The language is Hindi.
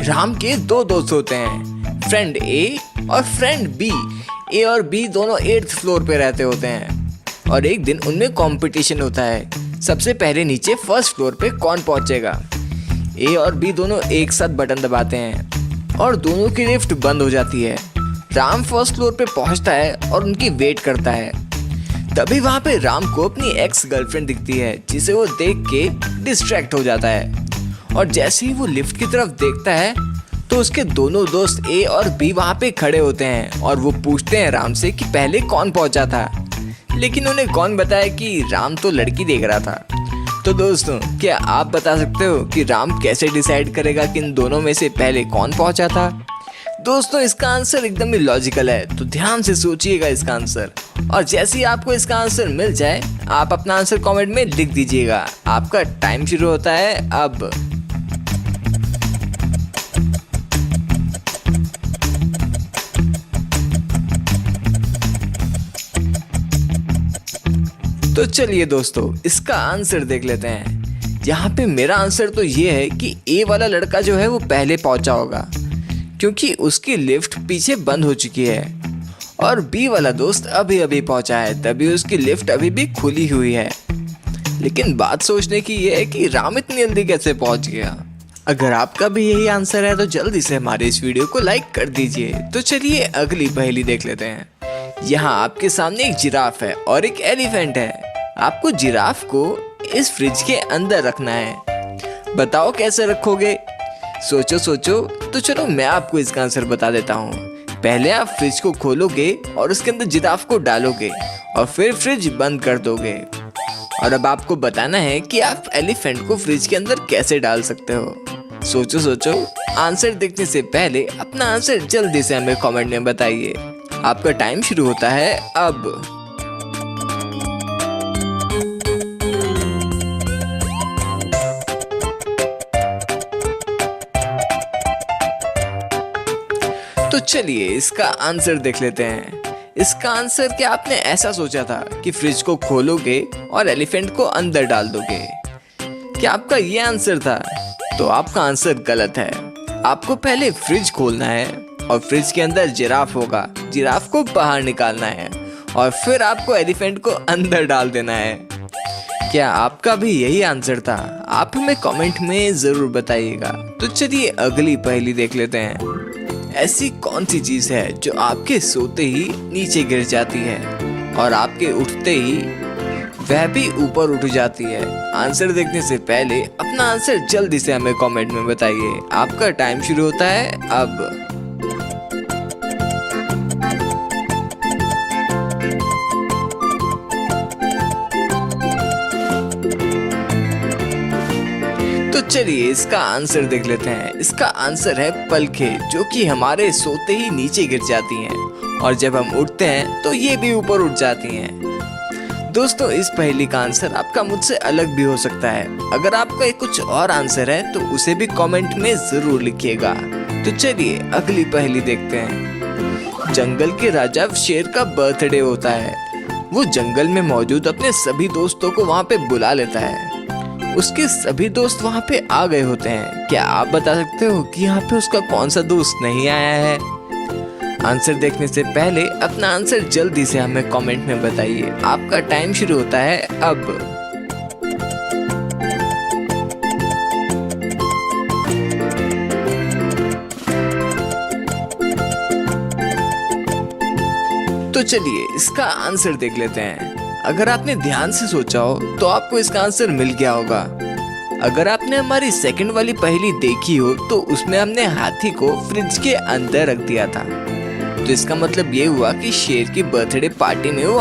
राम के दो दोस्त होते हैं, फ्रेंड ए और फ्रेंड बी। ए और बी दोनों 8th फ्लोर पे रहते होते हैं और एक दिन उनमें कंपटीशन होता है, सबसे पहले नीचे फर्स्ट फ्लोर पे कौन पहुंचेगा। ए और बी दोनों एक साथ बटन दबाते हैं और दोनों की लिफ्ट बंद हो जाती है। राम फर्स्ट फ्लोर पे पहुंचता है और उनकी वेट करता है। तभी वहां पे राम को अपनी एक्स गर्लफ्रेंड दिखती है, जिसे वो देख के डिस्ट्रैक्ट हो जाता है और जैसे ही वो लिफ्ट की तरफ देखता है तो उसके दोनों दोस्त ए और बी वहां पे खड़े होते हैं और वो पूछते हैं राम से कि पहले कौन पहुंचा था, लेकिन उन्हें कौन बताए कि राम तो लड़की देख रहा था। तो दोस्तों, क्या आप बता सकते हो कि राम कैसे डिसाइड करेगा कि इन दोनों में से पहले कौन पहुंचा था? दोस्तों, इसका आंसर एकदम ही लॉजिकल है, तो ध्यान से सोचिएगा इसका आंसर, और जैसे ही आपको इसका आंसर मिल जाए आप अपना आंसर कमेंट में लिख दीजिएगा। आपका टाइम शुरू होता है अब। तो चलिए दोस्तों, इसका आंसर देख लेते हैं। यहाँ पे मेरा आंसर तो ये है कि ए वाला लड़का जो है वो पहले पहुंचा होगा, क्योंकि उसकी लिफ्ट पीछे बंद हो चुकी है, और बी वाला दोस्त अभी अभी पहुंचा है, तभी उसकी लिफ्ट अभी भी खुली हुई है। लेकिन बात सोचने की ये है कि राम इतनी जल्दी कैसे पहुंच गया। अगर आपका भी यही आंसर है तो जल्दी से हमारे इस वीडियो को लाइक कर दीजिए। तो चलिए अगली पहेली देख लेते हैं। यहाँ आपके सामने एक जिराफ है और एक एलिफेंट है। आपको जिराफ को इस फ्रिज के अंदर रखना है। बताओ कैसे रखोगे? सोचो सोचो। तो चलो मैं आपको इसका आंसर बता देता हूँ। पहले आप फ्रिज को खोलोगे और उसके अंदर जिराफ को डालोगे और फिर फ्रिज बंद कर दोगे। और अब आपको बताना है कि आप एलिफेंट को फ्रिज के अंदर कैसे डाल सकते हो। सोचो सोचो। आंसर देखने से पहले अपना आंसर जल्दी से हमें कमेंट में बताइए। आपका टाइम शुरू होता है अब। तो चलिए इसका आंसर देख लेते हैं। इसका आंसर क्या आपने ऐसा सोचा था कि फ्रिज को खोलोगे और एलिफेंट को अंदर डाल दोगे? क्या आपका ये आंसर था? तो आपका आंसर गलत है। आपको पहले फ्रिज खोलना है और फ्रिज के अंदर जिराफ होगा, जिराफ को बाहर निकालना है और फिर आपको एलिफेंट को अंदर डाल देना है। क्या आपका भी यही आंसर था? आप हमें कमेंट में जरूर बताइएगा। तो चलिए अगली पहेली देख लेते हैं। ऐसी कौन सी चीज है जो आपके सोते ही नीचे गिर जाती है और आपके उठते ही वह भी ऊपर उठ जाती है? आंसर देखने से पहले अपना आंसर जल्दी से हमें कमेंट में बताइए। आपका टाइम शुरू होता है अब। तो चलिए इसका आंसर देख लेते हैं। इसका आंसर है पलकें, जो कि हमारे सोते ही नीचे गिर जाती हैं और जब हम उठते हैं तो ये भी ऊपर उठ जाती हैं। दोस्तों, इस पहेली का आंसर आपका मुझसे अलग भी हो सकता है। अगर आपका कुछ और आंसर है तो उसे भी कमेंट में जरूर लिखिएगा। तो चलिए अगली पहेली देखते हैं। जंगल के राजा शेर का बर्थडे होता है। वो जंगल में मौजूद अपने सभी दोस्तों को वहाँ पे बुला लेता है। उसके सभी दोस्त वहाँ पे आ गए होते हैं। क्या आप बता सकते हो कि यहाँ पे उसका कौन सा दोस्त नहीं आया है? आंसर देखने से पहले अपना आंसर जल्दी से हमें कमेंट में बताइए। आपका टाइम शुरू होता है अब। तो चलिए इसका आंसर देख लेते हैं। अगर आपने ध्यान से सोचा हो तो आपको इसका आंसर मिल गया होगा। अगर आपने हमारी सेकंड वाली पहेली देखी हो तो उसमें हमने हाथी को फ्रिज के अंदर रख दिया था। तो इसका मतलब ये हुआ कि शेर की बर्थडे पार्टी में वो